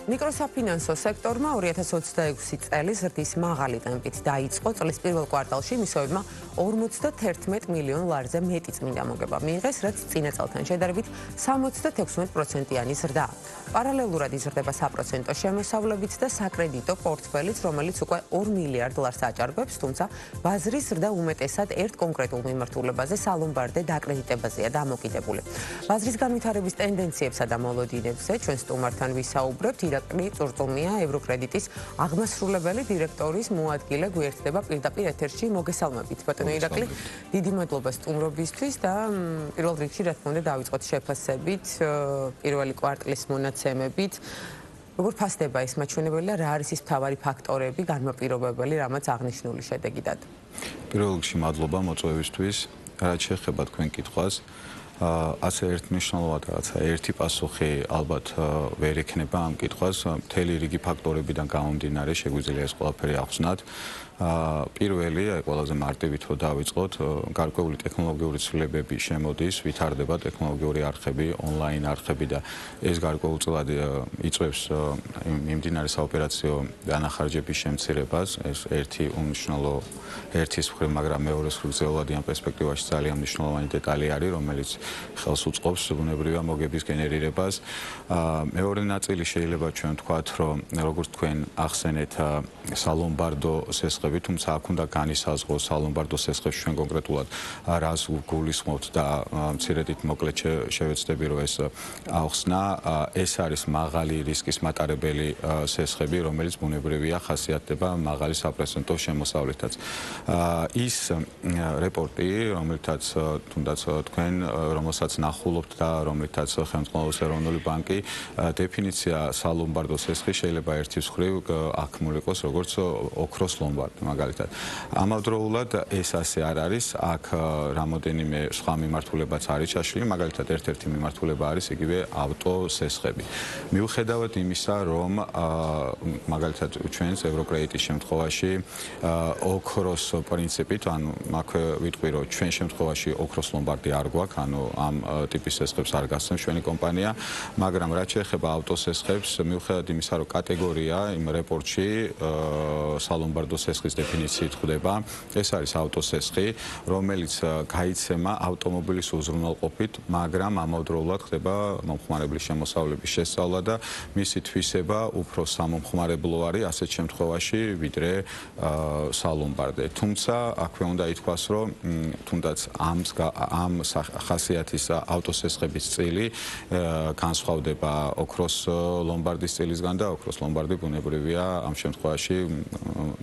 მიკროსაფინანსო სექტორმა 2026 წელი ზრდის მაღალი ტემპით დაიწყო. წლის პირველ კვარტალში მისობებმა 51 მილიონ ლარზე მეტი წმინდა მოგება მიიღეს, რაც წინა წელთან შედარებით 76%-იანი ზრდა. პარალელურად იზრდება საპროცენტო შემოსავლებით და საკრედიტო პორტფელიც, რომელიც უკვე 2 მილიარდ ლარს აჭარბებს, თუმცა ბაზრის ზრდა უმეტესად ერთ კონკრეტულ მიმართულებაზე, სალომბარდე დაკრედიტებაზეა დამოკიდებული. ბაზრის განვითარების ტენდენციებსა და მოლოდინებზე ჩვენ სტუმართან ვისაუბრებთ. ირაკლი წურწუმია, ევროკრედიტის აღმასრულებელი დირექტორის მოადგილე, გვერდება პირდაპირ ეთერში. მოგესალმებით, ბატონო ირაკლი. დიდი მადლობა სტუმრობისთვის და პირველ რიგში, რა თქმა უნდა, დავიწყოთ შეფასებით პირველი კვარტლის მონაცემებით. როგორ ფასდება ეს მაჩვენებელი და რა არის ის მთავარი ფაქტორები, განმაპირობებელი, რამაც აღნიშნული შედეგიდან? პირველ რიგში მადლობა მოწვევისთვის. რაც შეეხება თქვენ კითხვას, ასე ერთმნიშვნელოვანად რაღაცა ერთი პასუხი ალბათ ვერ ექნება ამ კითხვას, მთელი რიგი ფაქტორებიდან გამომდინარე შეგვიძლია ეს ყველაფერი ახსნათ. პირველი, ყველაზე მარტივით რო დავიწყოთ, გარკვეული ტექნოლოგიური ცვლილებები შემოდის, ვითარდება ტექნოლოგიური არხები, ონლაინ არხები და ეს გარკვეულწილად იწვევს მიმდინარე საოპერაციო დანახარჯების შემცირებას. ეს ერთი უმნიშვნელო ერთის მხრივ, მაგრამ მეორეს მხრივ გრძელვადიან პერსპექტივაში ძალიან მნიშვნელოვანი დეტალი არის, რომელიც ხელს უწყობს ბუნებრივი მოგების გენერირებას. მეორე ნაწილი შეიძლება ჩვენ ვთქვათ, რომ როგორც თქვენ ახსენეთ, სალომბარდო სესხები, თუმცა აქ უნდა განისაზღვროს სალომბარდო სესხებს ჩვენ კონკრეტულად რას გულისხმობთ და მცირედით მოკლედ შევეცდები, რომ ეს ახსნა. ეს არის მაღალი რისკის მატარებელი სესხები, რომელიც ბუნებრივია, ხასიათდება მაღალი საპროცენტო შემოსავლითაც. ის რეპორტი, რომელთაც თუნდაც თქვენ, რომელსაც ნახულობთ და რომელთაც ხელმძღვანელობს ეროვნული ბანკი, დეფინიცია სალომბარდო სესხი შეიძლება ერთის მხრივ აქმული იყოს როგორც ოქროს ლომბარდი. მაგალითად, ამავდროულად ეს ასე არ არის, აქ რამოდენიმე სხვა მიმართულებაც არის ჩაშლილი, მაგალითად ერთ-ერთი მიმართულება არის იგივე ავტოსესხები. მიუხედავად იმისა, რომ მაგალითად ჩვენს ევროკრედიტის შემთხვევაში ოქროს პრინციპით, ანუ აქვე ვიტყვი, რომ ჩვენ შემთხვევაში ოქროს ლომბარდი არ გვაქვს, ანუ ამ ტიპის სესხებს არ გასცემს ჩვენი კომპანია, მაგრამ რაც შეეხება ავტოსესხებს, მიუხედავად იმისა, რომ კატეგორია იმ რეპორტში სალომბარდო სესხის დეფინიციით ხდება, ეს არის ავტოსესხი, რომელიც გაიცემა ავტომობილის უზრუნველყოფით, მაგრამ ამავდროულად ხდება მომხმარებლის შემოსავლების შესწავლა და მისი თვისება უფრო სამომხმარებლო არის ასეთ შემთხვევაში, ვიდრე სალომბარდე. თუმცა აქვე უნდა ითქვას, რომ თუნდაც ამ ხასიათის ავტოსესხების წილი განსხვავდება ოქროს ლომბარდის წილისგან და ოქროს ლომბარდი ბუნებრივია ამ შემთხვევაში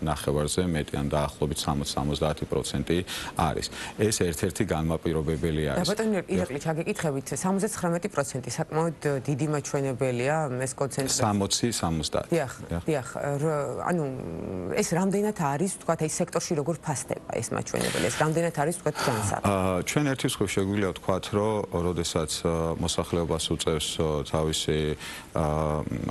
ნახევარზე მეტი ან დაახლოებით 60-70% არის. ეს ერთ-ერთი განმაპირობებელი არის. და ბატონო ირაკლი, ჩაგეკითხებით, 79% საკმაოდ დიდი მაჩვენებელია ეს კონცენტრაცია. 60-70. დიახ, ანუ ეს რამდენად არის, თქვათ, ეს სექტორში როგორ ფასდება ეს მაჩვენებელი, ეს რამდენად არის, თქვათ, განსაკუთრებით? ჩვენ ერთის მხრივ შეგვიძლია ვთქვათ, რომ როდესაც მოსახლეობას უწევს თავისი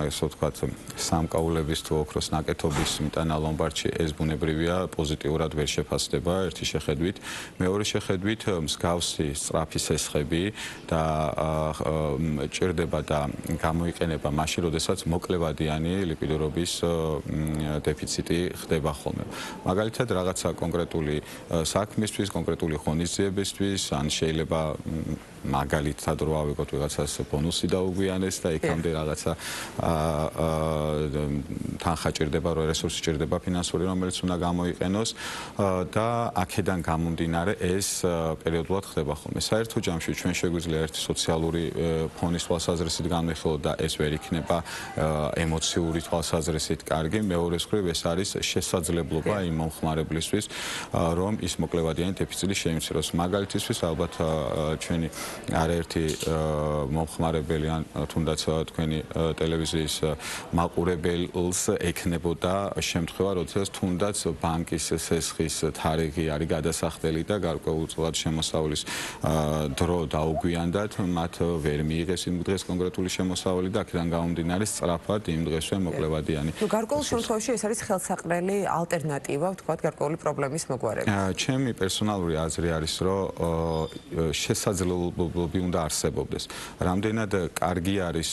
ასე ვთქვათ, სამკაულების თუ ოქროს ნაკეთობის მიტანა ლომბარდში, ეს ბუნებრივია პოზიტიურად ვერ შეფასდება ერთი შეხედვით. მეორე შეხედვით მსგავსი სწრაფი სესხები და ჭირდება და გამოიყენება მაშინ, როდესაც მოკლევადიანი ლიკვიდურობის დეფიციტი ხდება ხოლმე. მაგალითად, რაღაცა კონკრეტული საქმისთვის, კონკრეტული ღონისძიებისთვის, ან შეიძლება მაგალითად რო ავიღოთ ვიღაცას ბონუსი დაუგვიანეს და იქამდე რაღაცა თანხა ჭირდება, რესურსი ჭირდება ფინანსური, რომელიც უნდა გამოიყენოს და აქედან გამომდინარე ეს პერიოდულად ხდება ხოლმე. საერთო ჯამში ჩვენ შეგვიძლია ერთი სოციალური ფონის თვალსაზრისით განვიხილოთ და ეს ვერ იქნება ემოციური თვალსაზრისით კარგი. მეორე მხრივ ეს არის შესაძლებლობა იმ მომხმარებლისთვის, რომ ის მოკლევადიანი დეფიციტი შეიმციროს. მაგალითისთვის ალბათ ჩვენი არაერთი მომხმარებელი ან თუნდაც თქვენი ტელევიზიის მაყურებელს ექნებოდა შემთხვევა, როდესაც თუნდაც ბანკის სესხის თარიღი არის გადასახდელი და გარკვეულწილად შემოსავლის დრო დაუგვიანდათ, მათ ვერ მიიღეს იმ დღეს კონკრეტული შემოსავალი და აქედან გამომდინარე სწრაფად იმ დღესვე მოკლევადიანი. გარკვეულ შემთხვევაში ეს არის ხელსაყრელი ალტერნატივა, ვთქვათ, გარკვეული პრობლემის მოგვარებით. ჩემი პერსონალური აზრი არის, რომ შესაძლებლობა შესაძლებლობები უნდა არსებობდეს. Რამდენად კარგი არის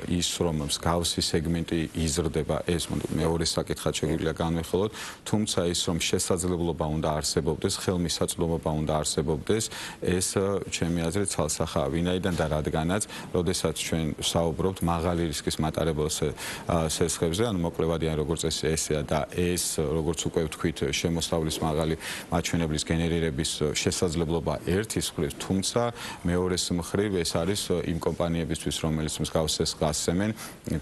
ის, რომ მსგავსი სეგმენტი იზრდება, ეს მეორე საკითხად შეგვიძლია განვიხილოთ, თუმცა ის, რომ შესაძლებლობა უნდა არსებობდეს, ხელმისაწვდომობა უნდა არსებობდეს, ეს ჩემი აზრით ცალსახაა. ვინაიდან და რადგანაც, როდესაც ჩვენ საუბრობთ მაღალი რისკის მატარებელ სესხებზე, ანუ მოკლევადიან როგორც ესეა და ეს, როგორც უკვე ვთქვით, შემოსავლის მაღალი მაჩვენებლის გენერირების შესაძლებლობა ერთის მხრივ, თუმცა მეორეს მხრივ ეს არის იმ კომპანიებისთვის, რომელიც მსგავს სესხს ასცემენ,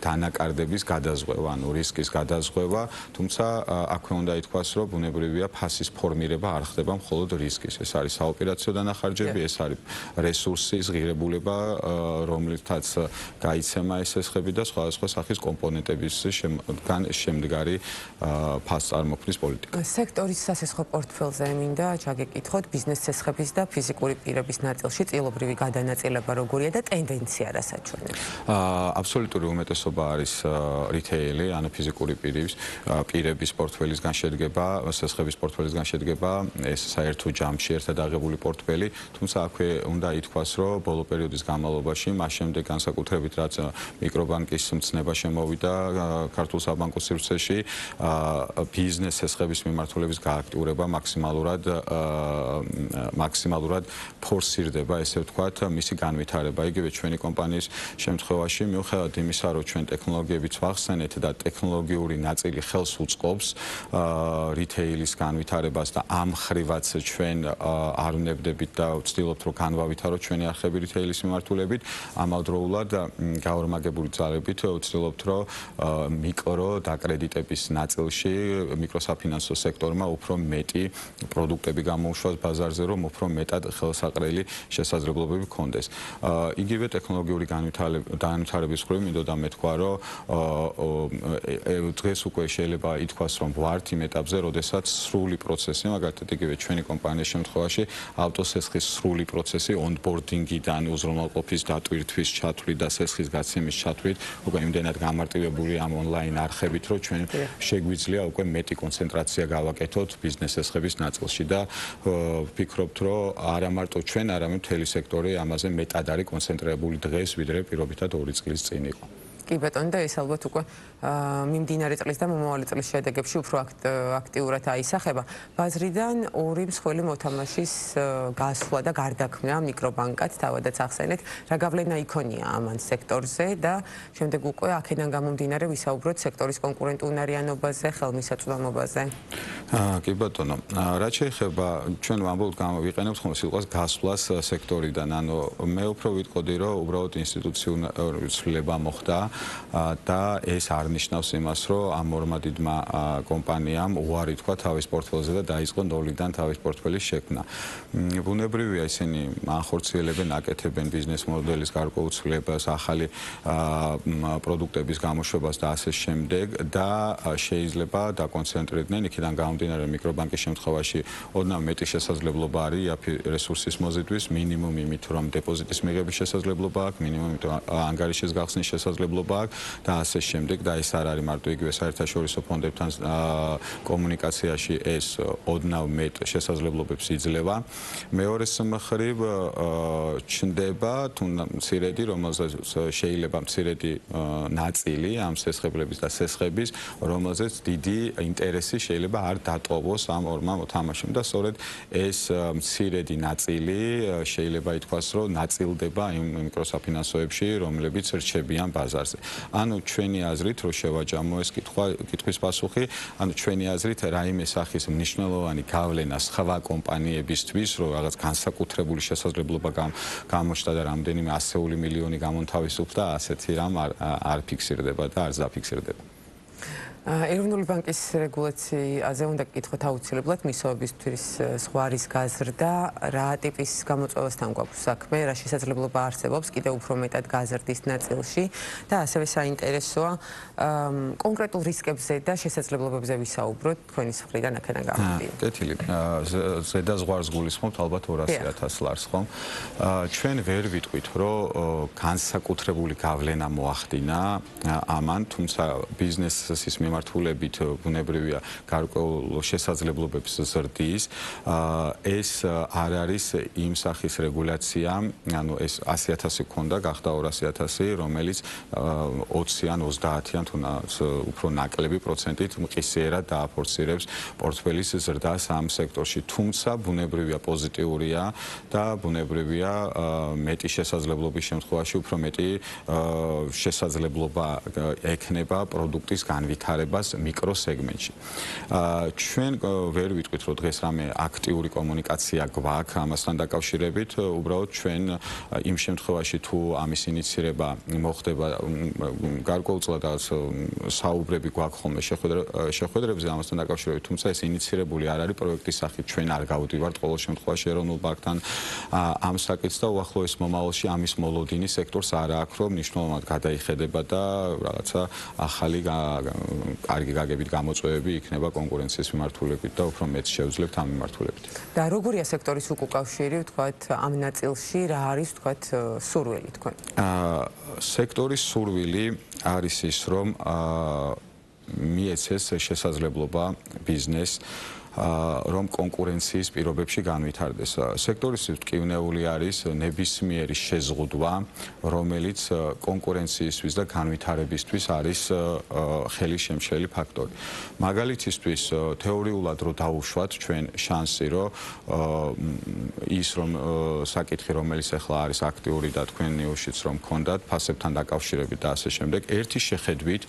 დანაკარდების გადაზღვევა, ანუ რისკის გადაზღვევა, თუმცა აქვე უნდა ითქვას, რომ ბუნებრივია ფასის ფორმირება არ ხდება მხოლოდ რისკის. ეს არის საოპერაციო დანახარჯები, ეს არის რესურსის ღირებულება, რომლითაც გაიცემა ეს სესხები და სხვადასხვა სახის კომპონენტების შემდგარი ფასწარმოქმნის პოლიტიკა. სექტორის სასესხო პორტფელზე მინდა ჩაგეკითხოთ ბიზნეს სესხების და ფიზიკური პირების ნაწილში წილობრივი გადანაწილება როგორია და ტენდენცია რასაც ჩვენებს? აბსოლუტური უმეტესობა არის რითეილი, ანუ ფიზიკური პირების პორტფელისგან შედგება, სესხების პორტფელისგან შედგება, ეს საერთო ჯამში ერთად აღებული პორტფელი, თუმცა აქვე უნდა ითქვას, რომ ბოლო პერიოდის განმავლობაში, მას შემდეგ განსაკუთრებით რაც მიკრობანკის მცნება შემოვიდა ქართულ საბანკო სივრცეში, ბიზნეს სესხების მიმართულების გააქტიურება მაქსიმალურად ფორსირდება, ესე ვთქვათ, მისი განვითარება. იგივე ჩვენი კომპანიის შემთხვევაში, მიუხედავად იმისა, რომ ჩვენ ტექნოლოგიებიც ვახსენეთ და ტექნოლოგიური ნაწილი ხელს უწყობს რითეილის განვითარებას და ამ ხრივაც ჩვენ არ ვნებდებით და ვცდილობთ, რომ განვავითაროთ ჩვენი არხები რითეილის მიმართულებით, ამავდროულად გაორმაგებული ძალებით ვცდილობთ, რომ მიკრო დაკრედიტების ნაწილში მიკროსაფინანსო სექტორმა უფრო მეტი პროდუქტები გამოუშვას ბაზარზე, რომ უფრო მეტად ხელსაყრელი შესაძლებლობები ჰქონდეს. იგივე ტექნოლოგიური განვითარების მხრივ მინდოდა მეთქვა, რომ დღეს უკვე შეიძლება ითქვას, რომ ვართ იმ ეტაპზე, როდესაც სრული პროცესი, მაგალითად იგივე ჩვენი კომპანიის შემთხვევაში, ავტოსესხის სრული პროცესი ონბორდინგიდან უზრუნველყოფის დატვირთვის ჩათვლით და სესხის გაცემის ჩათვლით, უკვე იმდენად გამარტივებული ამ ონლაინ არხებით, რომ ჩვენ შეგვიძლია უკვე მეტი კონცენტრაცია გავაკეთოთ ბიზნეს სესხების ნაწილში და ვფიქრობთ, რომ არა მარტო ჩვენ, არამედ მთელი სექტორი ამაზე მეტად არის კონცენტრირებული დღეს, ვიდრე პირობითად 2 წლის წინ იყო. კი ბატონო და ეს ალბათ უკვე მიმდინარე წლის და მომავალი წლის შედეგებში უფრო აქტიურად აისახება. ბაზრიდან ორი მსხვილი მოთამაშის გასვლა და გარდაქმნა მიკრობანკად თავადაც ახსენეთ, რა გავლენა იქონია ამან სექტორზე და შემდეგ უკვე აქედან გამომდინარე ვისაუბროთ სექტორის კონკურენტუნარიანობაზე, ხელმისაწვდომობაზე. კი ბატონო, რაც შეეხება ჩვენ ვამბობთ, ვიყენებთ ხოლმე სიტყვას გასვლას სექტორიდან, ანუ მე უფრო ვიტყოდი, რომ უბრალოდ ინსტიტუციური ცვლილება მოხდა და ეს არ ნიშნავს იმას, რომ ამ ორმა დიდმა კომპანიამ უარი თქვა თავის პორტფელზე და დაიწყო ნოლიდან თავის პორტფელის შექმნა. ბუნებრივია ისინი ახორციელებენ, აკეთებენ ბიზნეს მოდელის გარკვეულწილებას, ახალი პროდუქტების გამოშვებას და ასე შემდეგ და შეიძლება დაკონცენტრირდნენ იქიდან გამომდინარე მიკრობანკის შემთხვევაში ოდნავ მეტი შესაძლებლობა არის იაფი რესურსის მოზიდვის, მინიმუმ იმით, რომ დეპოზიტის მიღების შესაძლებლობა აქვს, მინიმუმ იმით, რომ ანგარიშის გახსნის შესაძლებლობა და ასე შემდეგ და ეს არ არის მარტო იგივე საერთაშორისო ფონდებთან კომუნიკაციაში ეს ოდნავ მეტ შესაძლებლობებს იძლევა. მეორეს მხრივ ჩნდება მცირედი, რომელზეც შეიძლება მცირედი ნაწილი ამ სესხებლების და სესხების, რომელზეც დიდი ინტერესი შეიძლება არ დატოვოს ამ ორმა მოთამაშემ და სწორედ ეს მცირედი ნაწილი შეიძლება ითქვას, რომ ნაწილდება იმ მიკროსაფინანსოებში, რომლებიც რჩებიან ბაზარზე. ანუ ჩვენი აზრით, რომ შევაჯამო ეს კითხვის პასუხი, ანუ ჩვენი აზრით რაიმე სახის მნიშვნელოვანი გავლენა სხვა კომპანიებისთვის, რომ რაღაც განსაკუთრებული შესაძლებლობა გამოჩნდა და რამდენიმე ასეული მილიონი გამონთავისუფლდა, ასეთი რამ არ ფიქსირდება და არც დაფიქსირდება. ეროვნული ბანკის რეგულაციაზე უნდა გკითხოთ აუცილებლად მისობისთვის სხვა არის გაზრდა, რა ტიპის გამოწვევასთან გვაქვს საქმე, რა შესაძლებლობა არსებობს კიდევ უფრო მეტად გაზრდის ნაწილში და ასევე საინტერესოა კონკრეტულ რისკებზე და შესაძლებლობებზე ვისაუბროთ თქვენის მხრიდან აქედან გამომდინარე. კეთილი. ზედაზღვარს გულისხმობთ ალბათ 200,000 ლარს, ხომ? ჩვენ ვერ ვიტყვით, რომ განსაკუთრებული გავლენა მოახდინა ამან, თუმცა ბიზნესის მიმართულებით ბუნებრივია გარკვეულ შესაძლებლობებს ზრდის. ეს არ არის იმ სახის რეგულაცია, ანუ ეს 100.000 ქონდა, გახდა 200.000, რომელიც 20 ან 30-იან თუნდაც უფრო ნაკლები პროცენტით მყისიერად დააფორსირებს პორტფელის ზრდას ამ სექტორში. თუმცა ბუნებრივია პოზიტიურია და ბუნებრივია მეტი შესაძლებლობის შემთხვევაში უფრო მეტი შესაძლებლობა ექნება პროდუქტის განვითარებას მიკროსეგმენტში. ჩვენ ვერ ვიტყვით, რომ დღეს რამე აქტიური კომუნიკაცია გვაქვს ამასთან დაკავშირებით, უბრალოდ ჩვენ იმ შემთხვევაში თუ ამის ინიცირება მოხდება გარკვეულწილად საუბრები გვაქვს ხოლმე შეხვედრებზე ამასთან დაკავშირებით, თუმცა ეს ინიცირებული არ არის პროექტის სახით, ჩვენ არ გავდივართ ყოველ შემთხვევაში ეროვნულ ბანკთან ამ საკითხს და უახლოეს მომავალში ამის მოლოდინი სექტორს არ აქვს, რომ მნიშვნელოვნად გადაიხედება და რაღაცა ახალი კარგი გაგებით გამოწვევები იქნება კონკურენციის მიმართულებით და უფრო მეტ შევძლებთ ამ მიმართულებით. და როგორია სექტორის უკავშირი, ვთქვათ, ამ ნაწილში, რა არის, ვთქვათ, სურვილი თქვენ? სექტორის სურვილი არის ის, რომ მიეცეს შესაძლებლობა ბიზნესს რომ კონკურენციის პირობებში განვითარდეს. სექტორის მტკივნეული არის ნებისმიერი შეზღუდვა, რომელიც კონკურენციისთვის და განვითარებისთვის არის ხელისშემშლელი ფაქტორი. მაგალითისთვის, თეორიულად რო დავუშვათ ჩვენ შანსი, რომ ის რომ საკითხი, რომელიც ახლა არის აქტიური და თქვენ ნიუშიც რომ გქონდათ ფასებთან დაკავშირებით და ასე შემდეგ, ერთი შეხედვით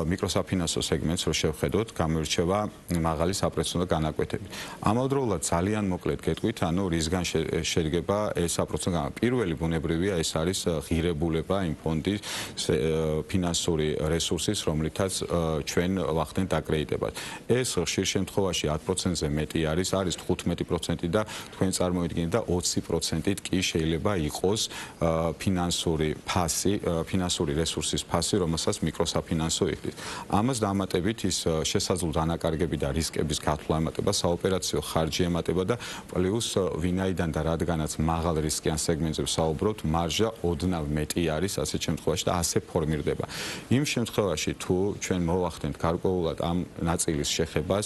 მიკროსაფინანსო სეგმენტს რო შევხედოთ, გამოირჩევა მაღალი საპრეცედენტო განაკვეთები. ამავდროულად ძალიან მოკლედ გეტყვით, ანუ რისგან შედგება ეს საპროცენტო პირველი ბუნებრივია ეს არის ღირებულება იმ ფონდის ფინანსური რესურსის, რომლითაც ჩვენ ვახდენთ აკრედიტებას. ეს ხშირ შემთხვევაში 10%-ზე მეტი არის 15% და თქვენ წარმოიდგინეთ და 20%-ით კი შეიძლება იყოს ფინანსური ფასი, ფინანსური რესურსის ფასი, რომელსაც მიკროსაფინანსო იქნება. ამას დამატებით ის შესაძლო დანაკარგები და რისკების გათვლა ემატება, საოპერაციო ხარჯი ემატება და პლუს ვინაიდან და რადგანაც მაღალ რისკიან სეგმენტზე ვსაუბრობთ, მარჟა ოდნავ მეტი არის ასეთ შემთხვევაში და ასე ფორმირდება. იმ შემთხვევაში თუ ჩვენ მოვახდენთ გარკვეულად ამ ნაწილის შეხებას,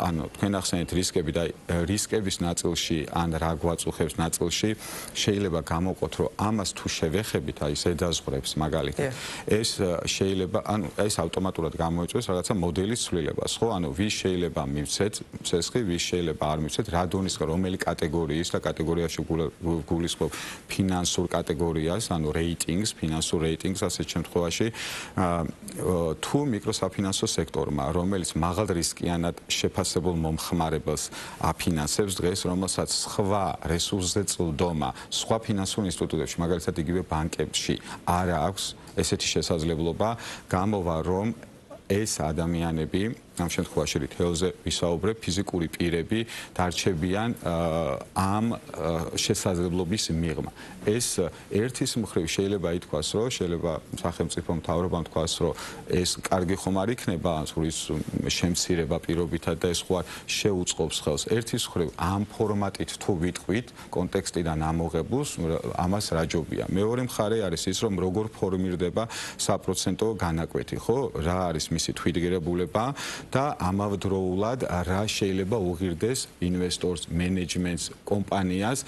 ანუ თქვენ ახსენეთ რისკები და რისკების ნაწილში ან რა გვაწუხებს ნაწილში, შეიძლება გამოვყოთ, რომ ამას თუ შევეხებით, აი ზედაზღვრებს მაგალითად, ეს შეიძლება, ანუ ეს ავტომატურად გამოიწვევს რაღაცა მოდელის ცვლილებას, ხო? ანუ ვის შეიძლება მივცეთ ცესხი, ვის შეიძლება არ მივცეთ, რა დონის რომელი კატეგორიის და კატეგორიაში გულისხმობ ფინანსურ კატეგორიას, ანუ რეიტინგს, ფინანსურ რეიტინგს ასეთ შემთხვევაში თუ მიკროსაფინანსო სექტორმა, რომელიც მაღალ რისკიანად შეფასებულ მომხმარებელს აფინანსებს დღეს, რომელსაც სხვა რესურსზე წვდომა, სხვა ფინანსურ ინსტიტუტებში, მაგალითად იგივე ბანკებში არ აქვს ესეთი შესაძლებლობა, გამოვა რომ ეს ადამიანები ამ შემთხვევაში რითეულზე ვისაუბრებ, ფიზიკური პირები დარჩებიან ამ შესაძლებლობის მიღმა. ეს ერთის მხრივ შეიძლება ითქვას, რომ შეიძლება სახელმწიფო მთავრობამ თქვას, რომ ეს კარგი ხომ არ იქნება, ის შემცირება პირობითად და ეს ხوار შეუწყობს ხელს. ერთის მხრივ ამ ფორმატით თუ ვიტყვით, კონტექსტიდან ამოღებულს, ამას რაჯობია. მეორე მხარე არის ის, რომ როგორ ფორმირდება საპროცენტო განაკვეთი, ხო? რა არის მისი თვითგირებულება და ამავდროულად რა შეიძლება უღირდეს ინვესტორს, მენეჯმენტს, კომპანიას,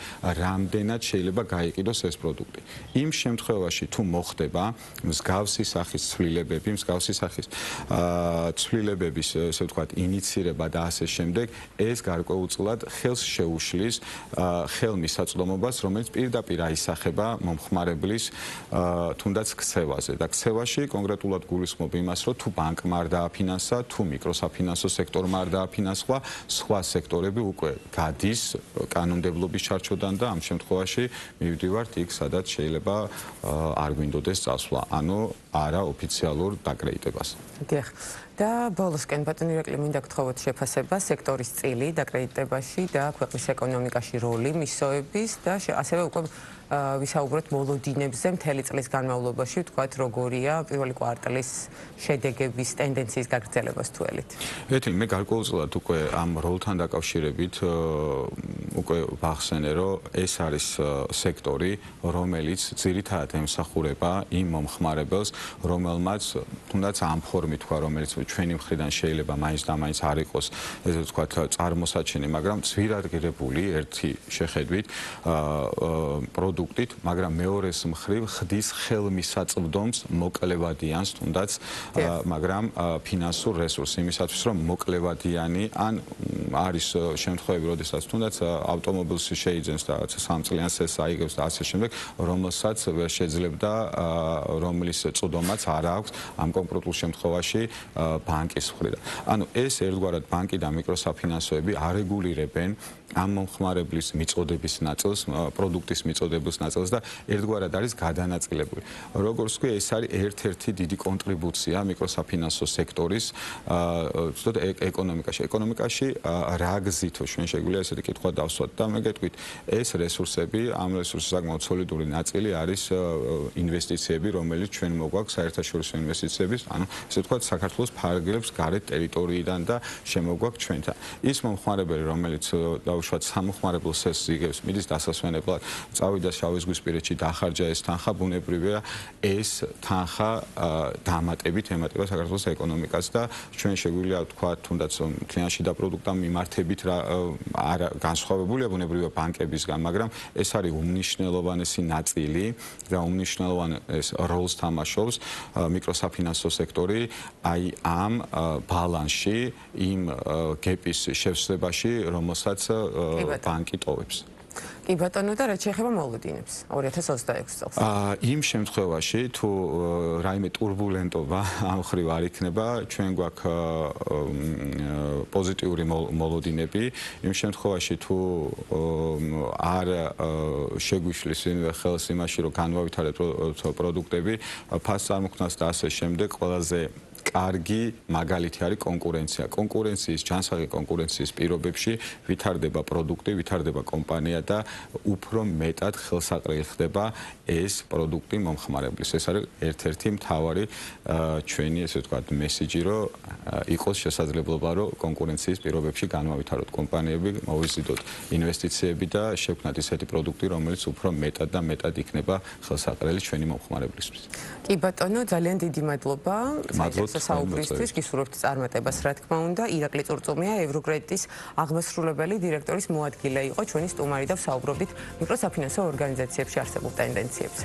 რამდენად შეიძლება გაიყიდოს ეს პროდუქტი. იმ შემთხვევაში თუ მოხდება მსგავსი სახის ცვლილებები, მსგავსი სახის ცვლილებების, ესე ვთქვათ, ინიცირება და ასე შემდეგ, ეს გარკვეულწილად ხელს შეუშლის ხელმისაწვდომობას, რომელიც პირდაპირ აისახება მომხმარებლის თუნდაც ქცევაზე. და ქცევაში კონკრეტულად გულისხმობ იმას, რომ თუ ბანკმა არ დააფინანსა, თუ მიკროსაფინანსო სექტორმა არ დააფინანსა, სხვა სექტორები უკვე გადის კანონმდებლობის ჩარჩოდან და ამ შემთხვევაში მივდივართ იქ, სადაც შეიძლება არ გვინდოდეს წასვლა, ანუ არა ოფიციალურ დაკრედიტებას. დიახ. და ბოლოსკენ ბატონი ირაკლი მინდა გთხოვოთ შეფასება სექტორის წილი დაკრედიტებაში და ქვეყნის ეკონომიკაში როლი მისოების და ასევე უკვე ვისაუბროთ მოლოდინებზე მთელი წლის განმავლობაში, ვთქვათ, როგორია პირველი კვარტალის შედეგების ტენდენციის გაგრძელებას თუ ელით. ეთილი, მე გარკვეულწილად უკვე ამ როლთან დაკავშირებით უკვე ვახსენე, რომ ეს არის სექტორი, რომელიც ძირითადად ემსახურება იმ მომხმარებელს, რომელმაც თუნდაც ამ ფორმით თქვა, რომელიც ჩვენი მხრიდან შეიძლება მაინც და მაინც არ იყოს, ესე ვთქვათ, წარმოსაჩენი, მაგრამ ძვირადღირებული ერთი შეხედვით პროდუქტით, მაგრამ მეორეს მხრივ ხდის ხელმისაწვდომს მოკლევადიანს თუნდაც, მაგრამ ფინანსურ რესურსს იმისათვის, რომ მოკლევადიანი ან არის შემთხვევები, როდესაც თუნდაც ავტომობილს შეიძენს და 3 წლიან წესს აიგებს და ასე შემდეგ, რომელსაც ვერ შეძლებდა, რომლის წვდომაც არ აქვს ამ კონკრეტულ შემთხვევაში ბანკის მხრიდან. ანუ ეს ერთგვარად ბანკი და მიკროსაფინანსოები არეგულირებენ ამ მომხმარებლის მიწოდების ნაწილს, პროდუქტის მიწოდების ნაწილს და ერთგვარად არის გადანაწილებული. როგორც ვთქვი, ეს არის ერთ-ერთი დიდი კონტრიბუცია მიკროსაფინანსო სექტორის ეკონომიკაში. ეკონომიკაში რა გზითო ჩვენ შეგვიძლია ესეთი კითხვა დავსვათ და მე გეტყვით, ეს რესურსები, ამ რესურსის საკმაოდ სოლიდური ნაწილი არის ინვესტიციები, რომელიც ჩვენ მოგვაქვს საერთაშორისო ინვესტიციების, ანუ ესე ვთქვათ, საქართველოს ფარგლებს გარეთ ტერიტორიიდან და შემოგვაქვს ჩვენთან. ის მომხმარებელი, რომელიც უშუალოდ სამომხმარებლო სესს იგებს, მიდის დასასვენებლად, წავიდა შავიზღვისპირეთში, დახარჯა ეს თანხა, ბუნებრივია, ეს თანხა დამატებით ემატება საქართველოს ეკონომიკას და ჩვენ შეგვიძლია ვთქვათ, თუნდაც კლიანტში და პროდუქტთან მიმართებით არ განსხვავებულია ბუნებრივია ბანკებისგან, მაგრამ ეს არის უმნიშვნელოვანესი ნაწილი და უმნიშვნელოვან ეს როლს თამაშობს მიკროსაფინანსო სექტორი აი ამ ბალანსში, იმ გეპის შევსებაში, რომელსაც ბანკი ტოვებს. კი ბატონო და რა შეეხება მოლოდინებს 2026 წელს. იმ შემთხვევაში თუ რაიმე турბულენტობა ამ ხრივ არ იქნება, ჩვენ გვაქვს პოზიტიური მოლოდინები. იმ შემთხვევაში თუ არ შეგვიშლის ხელს იმაში, რომ განვავითაროთ პროდუქტები, ფასს წარმოქმნას და ასე შემდეგ, ყველაზე კარგი მაგალითი არის კონკურენცია. კონკურენციის, ჯანსაღი კონკურენციის პირობებში ვითარდება პროდუქტი, ვითარდება კომპანია და უფრო მეტად ხელსაყრელი ხდება ეს პროდუქტი მომხმარებლის. ეს არის ერთ-ერთი მთავარი ჩვენი, ესე ვთქვათ, მესიჯი, რომ იყოს შესაძლებლობა, რომ კონკურენციის პირობებში განვავითაროთ კომპანიები, მოვიზიდოთ ინვესტიციები და შევქმნათ ისეთი პროდუქტი, რომელიც უფრო მეტად და მეტად იქნება ხელსაყრელი ჩვენი მომხმარებლისთვის. კი ბატონო, ძალიან დიდი მადლობა. საუბრისთვის, გისურვებთ წარმატებას, რა თქმა უნდა. ირაკლი წურწუმია, ევროკრედიტის აღმასრულებელი დირექტორის მოადგილე იყო ჩვენი სტუმარი და ვსაუბრობდით მიკროსაფინანსო ორგანიზაციებში არსებულ ტენდენციებზე.